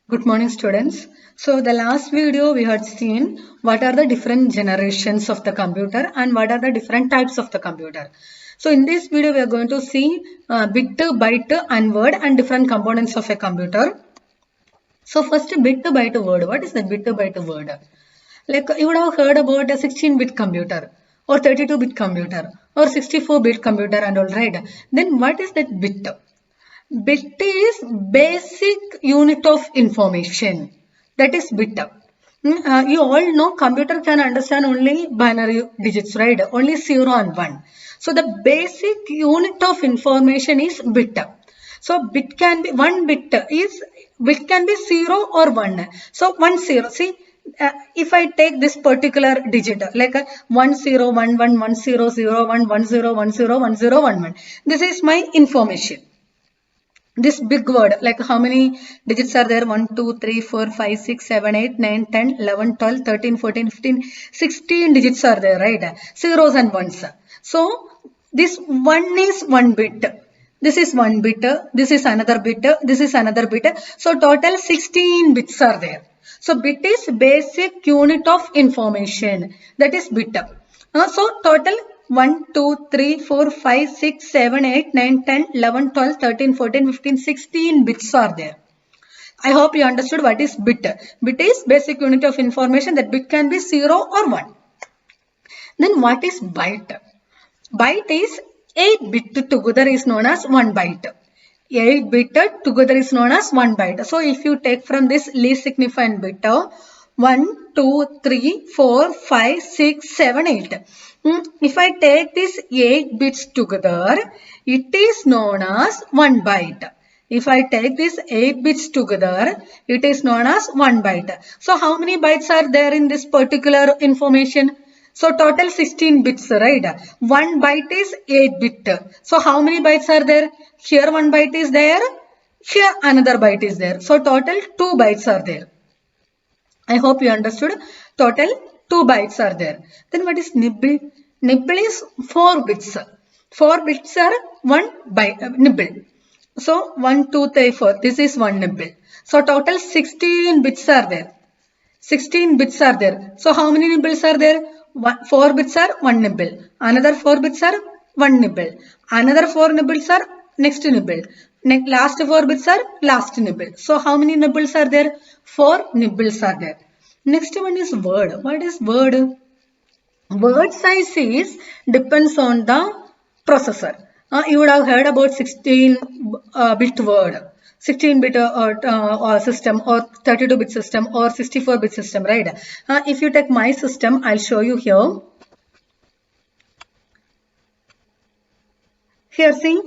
Good morning, students. So the last video we had seen what are the different generations of the computer and what are the different types of the computer. So in this video we are going to see bit, byte and word and different components of a computer. So first bit, byte, word. What is the bit, byte, word? Like you would have heard about a 16-bit computer or 32-bit computer or 64-bit computer and all, right? Then what is that bit? Bit is basic unit of information. That is bit. You all know computer can understand only binary digits, right? Only 0 and 1. So the basic unit of information is bit. So bit can be bit can be 0 or 1. So 1 0. See, if I take this particular digit like 1 0 1 1 1 0 0 1 1 0 1 0 1 0 1 1. This is my information. This big word, like how many digits are there? 1, 2, 3, 4, 5, 6, 7, 8, 9, 10, 11, 12, 13, 14, 15, 16 digits are there, right? Zeros and ones. So, this 1 is 1 bit. This is 1 bit. This is another bit. This is another bit. So, total 16 bits are there. So, bit is basic unit of information. That is bit. So, total 1, 2, 3, 4, 5, 6, 7, 8, 9, 10, 11, 12, 13, 14, 15, 16 bits are there. I hope you understood what is bit. Bit is basic unit of information. That bit can be 0 or 1. Then what is byte? Byte is 8 bit together is known as 1 byte. 8 bit together is known as 1 byte. So if you take from this least significant bit 1, 2, 3, 4, 5, 6, 7, 8. If I take these 8 bits together, it is known as 1 byte. If I take these 8 bits together, it is known as 1 byte. So how many bytes are there in this particular information? So total 16 bits, right? 1 byte is 8 bit. So how many bytes are there? Here 1 byte is there. Here another byte is there. So total 2 bytes are there. I hope you understood. Total 2 bytes are there. Then what is nibble? Nibble is 4 bits. 4 bits are 1 byte nibble. So 1, 2, 3, 4. This is 1 nibble. So total 16 bits are there. 16 bits are there. So how many nibbles are there? 4 bits are 1 nibble. Another 4 bits are 1 nibble. Another 4 nibbles are next nibble. Last 4 bits are last nibble. So how many nibbles are there? 4 nibbles are there. Next one is word. What is word? Word size is depends on the processor. You would have heard about 16-bit word. 16-bit system or 32-bit system or 64-bit system, right? If you take my system, I'll show you here. Here, see,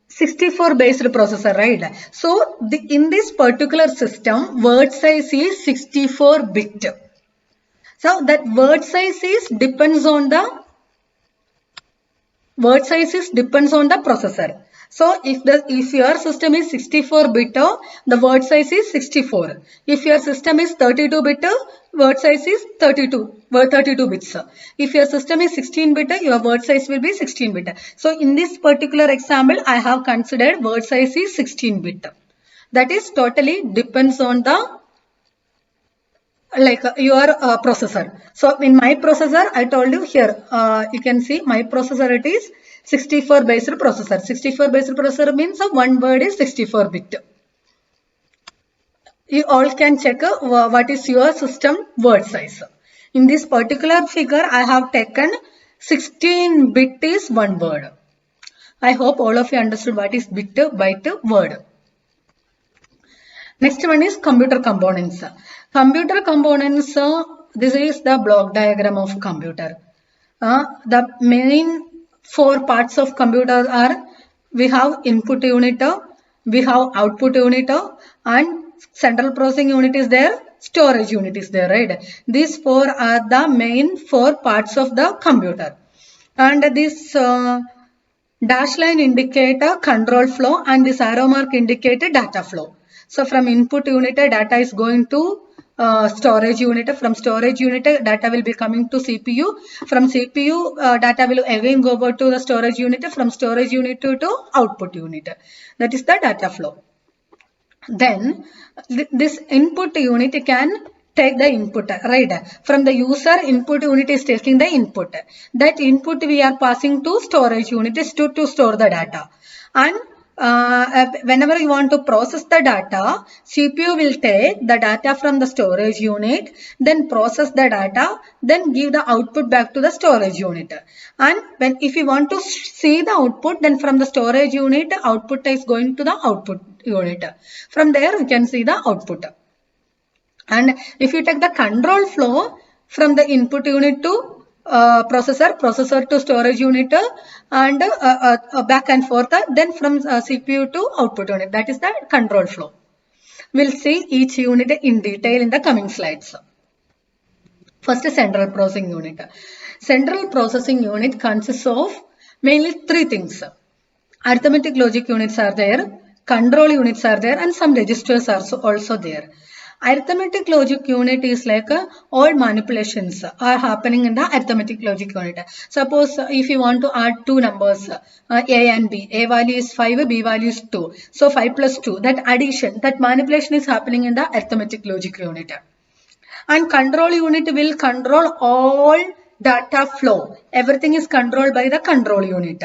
64 based processor, right? So, in this particular system, word size is 64-bit. So, that word size is depends on the processor. So if your system is 64-bit, the word size is 64. If your system is 32-bit, word size is 32 bits. If your system is 16-bit, your word size will be 16-bit. So in this particular example, I have considered word size is 16-bit. That is totally depends on the your processor. So in my processor, I told you here, you can see my processor, it is 64 based processor. 64 based processor means one word is 64 bit. You all can check what is your system word size. In this particular figure, I have taken 16 bit is one word. I hope all of you understood what is bit, byte, word. Next one is computer components. Computer components, this is the block diagram of computer. The main 4 parts of computer are, we have input unit, we have output unit, and central processing unit is there, storage unit is there, right? These 4 are the main 4 parts of the computer. And this dash line indicate a control flow and this arrow mark indicate a data flow. So from input unit, data is going to storage unit. From storage unit, data will be coming to CPU. From CPU, data will again go over to the storage unit. From storage unit to output unit. That is the data flow. Then this input unit can take the input, right? From the user, input unit is taking the input. That input we are passing to storage unit is to store the data. And whenever you want to process the data, CPU will take the data from the storage unit, then process the data, then give the output back to the storage unit. And when if you want to see the output, then from the storage unit, output is going to the output unit. From there, we can see the output. And if you take the control flow from the input unit to processor to storage unit, and back and forth, then from CPU to output unit, that is the control flow. We'll see each unit in detail in the coming slides. First, central processing unit. Central processing unit consists of mainly three things. Arithmetic logic units are there, control units are there, and some registers are also there. Arithmetic logic unit is like all manipulations are happening in the arithmetic logic unit. Suppose if you want to add two numbers, A and B, A value is 5, B value is 2. So 5 plus 2, that addition, that manipulation is happening in the arithmetic logic unit. And control unit will control all data flow. Everything is controlled by the control unit.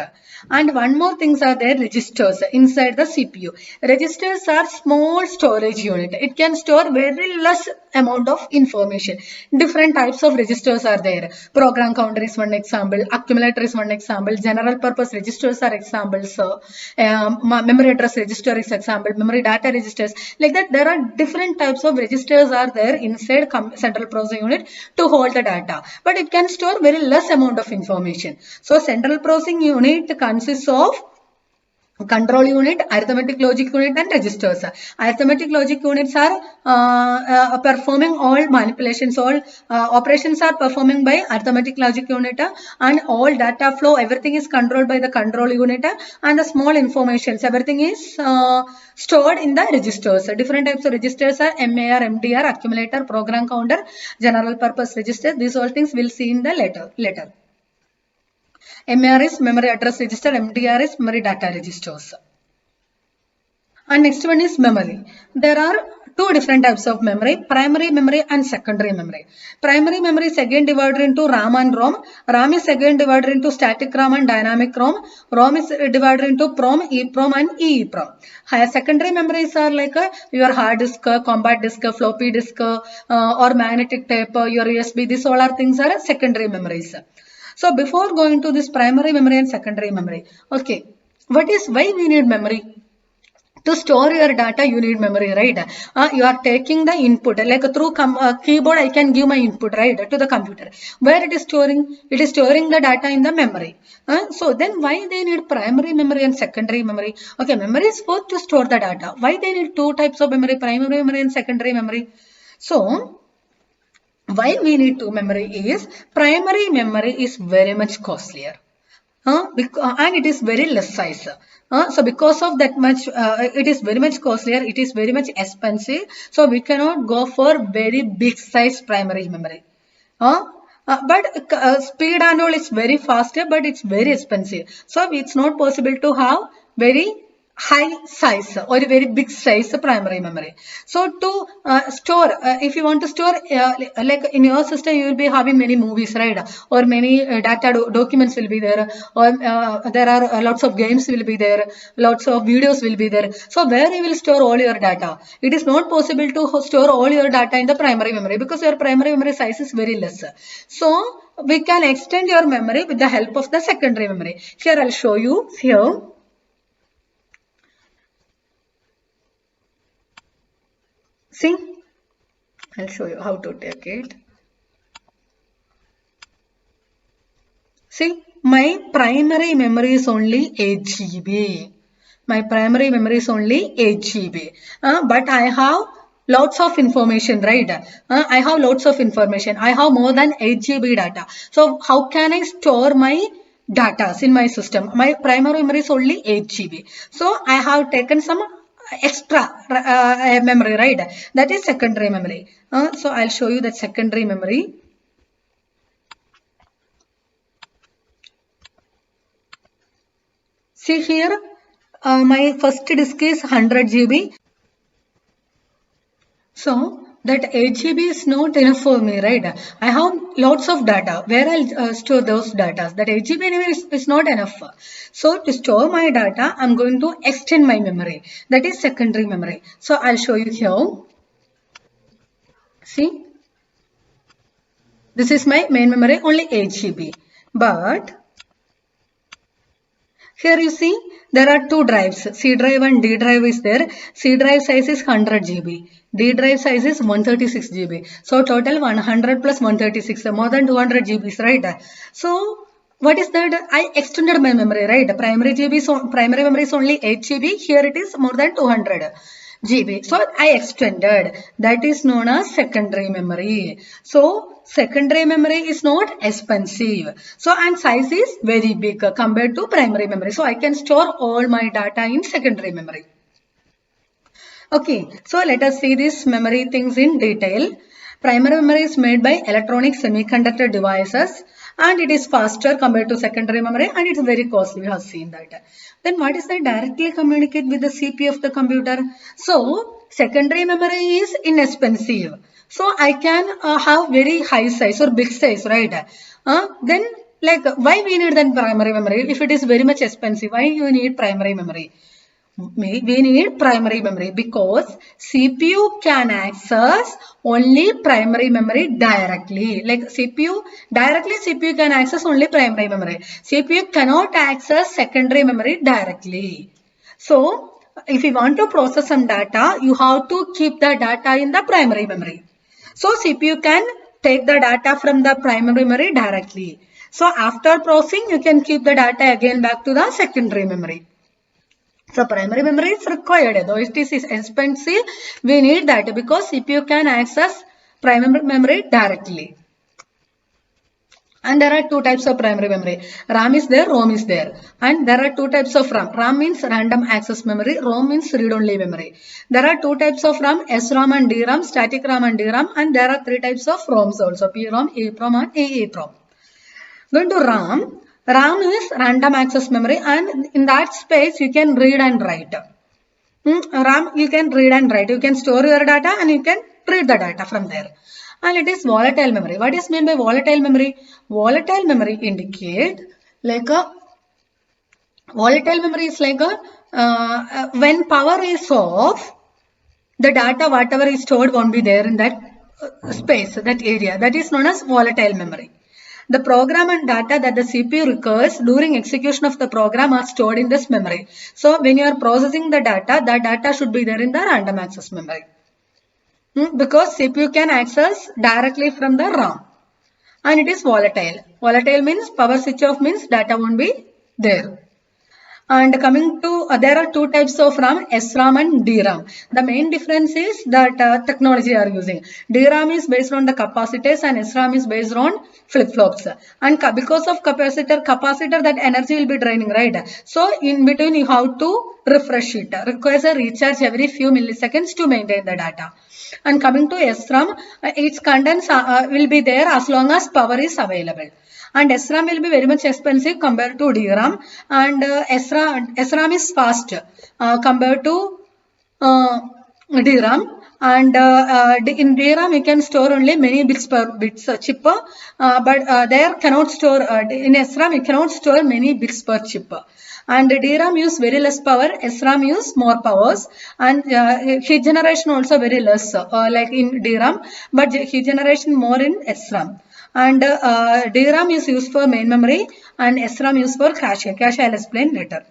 And one more things are there, registers inside the CPU. Registers are small storage unit. It can store very less amount of information. Different types of registers are there. Program counter is one example. Accumulator is one example. General purpose registers are examples. Memory address register is example. Memory data registers. Like that, there are different types of registers are there inside central processing unit to hold the data. But it can store very less amount of information. So central processing unit consists of control unit, arithmetic logic unit, and registers. Arithmetic logic units are performing all manipulations, all operations are performing by arithmetic logic unit, and all data flow, everything is controlled by the control unit, and the small informations, everything is stored in the registers. Different types of registers are MAR, MDR, accumulator, program counter, general purpose register. These all things we'll see in the later. MAR is memory address register, MDR is memory data registers. And next one is memory. There are two different types of memory, primary memory and secondary memory. Primary memory is again divided into RAM and ROM. RAM is again divided into static RAM and dynamic ROM. ROM is divided into PROM, EEPROM and EEPROM. Secondary memories are like your hard disk, compact disk, floppy disk, or magnetic tape, your USB. These all are things are secondary memories. So before going to this primary memory and secondary memory, okay, why we need memory? To store your data, you need memory, right? You are taking the input, like through keyboard, I can give my input, right, to the computer. Where it is storing? It is storing the data in the memory. So then why they need primary memory and secondary memory? Okay, memory is both to store the data. Why they need two types of memory, primary memory and secondary memory? So why we need two memory is primary memory is very much costlier. And it is very less size. So because of that much, it is very much costlier, it is very much expensive. So we cannot go for very big size primary memory. But speed and all is very faster, but it's very expensive. So it's not possible to have very high size or a very big size primary memory. So to store, if you want to store, like in your system, you will be having many movies, right? Or many data documents will be there, or there are lots of games will be there, lots of videos will be there. So where you will store all your data? It is not possible to store all your data in the primary memory because your primary memory size is very less. So we can extend your memory with the help of the secondary memory. Here I'll show you here. See, I'll show you how to take it. See, my primary memory is only 8 GB. My primary memory is only 8 GB. But I have lots of information, right? I have lots of information. I have more than 8 GB data. So how can I store my data in my system? My primary memory is only 8 GB. So I have taken some extra memory, right? That is secondary memory. So I'll show you that secondary memory. See here, my first disk is 100 GB. So that 8 GB is not enough for me, right? I have lots of data. Where I'll store those data? That 8 GB anyway is not enough. So to store my data, I'm going to extend my memory. That is secondary memory. So I'll show you here. See, this is my main memory, only 8 GB. But here you see there are two drives, C drive and D drive is there. C drive size is 100 GB. D drive size is 136 GB. So total 100 plus 136, more than 200 GBs, right? So what is that? I extended my memory, right? Primary memory is only 8 GB. Here it is more than 200 GB. So I extended. That is known as secondary memory. So secondary memory is not expensive. So and size is very big compared to primary memory. So I can store all my data in secondary memory. Okay, so let us see these memory things in detail. Primary memory is made by electronic semiconductor devices and it is faster compared to secondary memory and it's very costly. We have seen that. Then what is that? Directly communicate with the CPU of the computer. So secondary memory is inexpensive. So I can have very high size or big size, right? Then like why we need then primary memory? If it is very much expensive, why you need primary memory? We need primary memory because CPU can access only primary memory directly. Like CPU can access only primary memory. CPU cannot access secondary memory directly. So if you want to process some data, you have to keep the data in the primary memory. So CPU can take the data from the primary memory directly. So after processing, you can keep the data again back to the secondary memory. So primary memory is required, though it is expensive, we need that because CPU can access primary memory directly. And there are two types of primary memory. RAM is there, ROM is there. And there are two types of RAM. RAM means random access memory, ROM means read-only memory. There are two types of RAM, SRAM and DRAM, static RAM and DRAM. And there are three types of ROMs also, PROM, EEPROM and EEPROM. Going to RAM. RAM is random access memory and in that space you can read and write. RAM you can read and write. You can store your data and you can read the data from there. And it is volatile memory. What is meant by volatile memory? Volatile memory indicate like a volatile memory is like a when power is off, the data whatever is stored won't be there in that space, that area. That is known as volatile memory. The program and data that the CPU requires during execution of the program are stored in this memory. So when you are processing the data should be there in the random access memory. Because CPU can access directly from the RAM. And it is volatile. Volatile means power switch off means data won't be there. And coming to, there are two types of RAM, SRAM and DRAM. The main difference is that technology are using. DRAM is based on the capacitors and SRAM is based on flip-flops. And because of capacitor that energy will be draining, right? So in between you have to refresh it. Requires a recharge every few milliseconds to maintain the data. And coming to SRAM, its contents will be there as long as power is available. And SRAM will be very much expensive compared to DRAM and SRAM is fast compared to DRAM and in DRAM you can store only many bits per chip but there cannot store in SRAM you cannot store many bits per chip. And DRAM use very less power, SRAM use more powers and heat generation also very less like in DRAM but heat generation more in SRAM. And DRAM is used for main memory and SRAM used for cache. Cache I will explain later.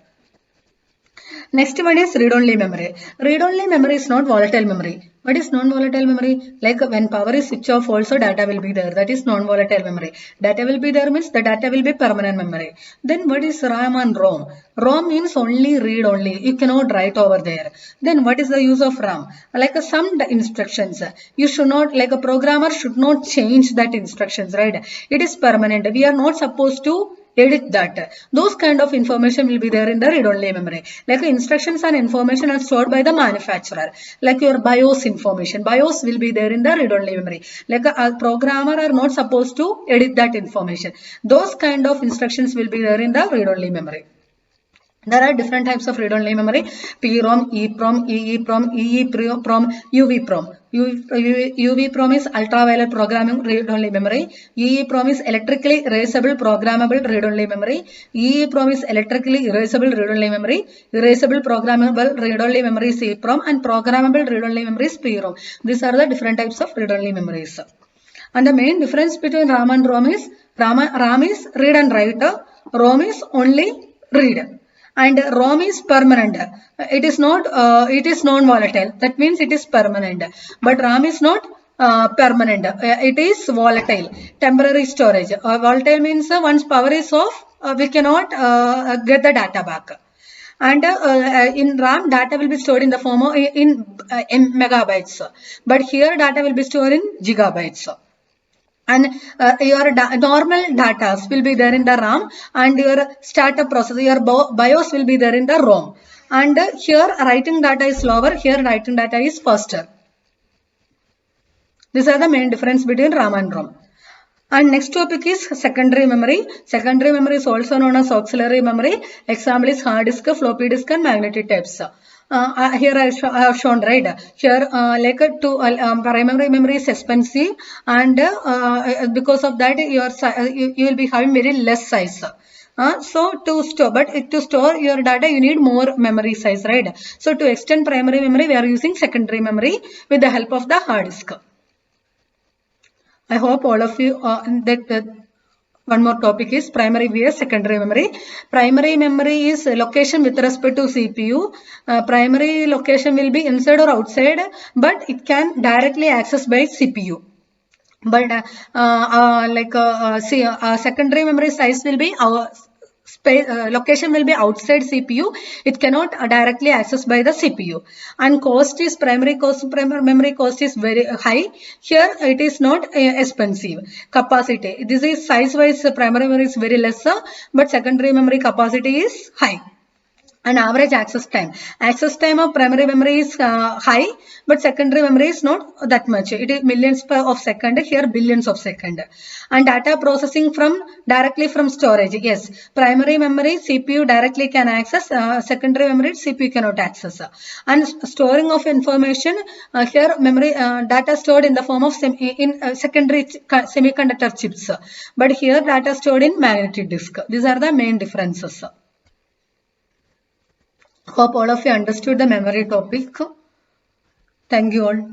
Next one is read-only memory. Read-only memory is not volatile memory. What is non-volatile memory? Like when power is switched off also data will be there. That is non-volatile memory. Data will be there means the data will be permanent memory. Then what is RAM and ROM? ROM means only read only. You cannot write over there. Then what is the use of RAM? Like some instructions. You should not, like a programmer should not change that instructions, right? It is permanent. We are not supposed to edit that. Those kind of information will be there in the read-only memory. Like instructions and information are stored by the manufacturer. Like your BIOS information. BIOS will be there in the read-only memory. Like a programmer are not supposed to edit that information. Those kind of instructions will be there in the read-only memory. There are different types of read-only memory: PROM, EEPROM, EEPROM, EEPROM, UVPROM. EEPROM is ultraviolet programming read-only memory. EEPROM is electrically erasable programmable read-only memory. EEPROM is electrically erasable read-only memory. Erasable programmable read-only memory is EEPROM, and programmable read-only memory is PROM. These are the different types of read-only memories. And the main difference between RAM and ROM is RAM is read and write, ROM is only read, and ROM is permanent. It is not it is non-volatile, that means it is permanent, but RAM is not permanent, it is volatile, temporary storage. Volatile means once power is off, we cannot get the data back. And in RAM, data will be stored in the form of in megabytes, but here data will be stored in gigabytes. And your normal data will be there in the RAM, and your startup process, your BIOS will be there in the ROM. And here writing data is slower, here writing data is faster. These are the main difference between RAM and ROM. And next topic is secondary memory. Secondary memory is also known as auxiliary memory. Example is hard disk, floppy disk, and magnetic tapes. Here I have shown, right? Here primary memory is expensive, and because of that you will be having very less size. So to store your data, you need more memory size, right? So to extend primary memory, we are using secondary memory with the help of the hard disk. I hope all of you one more topic is primary vs secondary memory. Primary memory is location with respect to CPU. Primary location will be inside or outside, but it can directly accessed by CPU. But secondary memory size will be location will be outside CPU. It cannot directly accessed by the CPU. And cost is primary memory cost is very high. Here it is not expensive. Capacity, this is size wise primary memory is very lesser, but secondary memory capacity is high. And average access time of primary memory is high, but secondary memory is not that much. It is millions of second, here billions of second. And data processing directly from storage. Yes, primary memory CPU directly can access, secondary memory CPU cannot access. And storing of information, here memory data stored in the form of secondary semiconductor chips, but here data stored in magnetic disk. These are the main differences. Hope all of you understood the memory topic. Thank you all.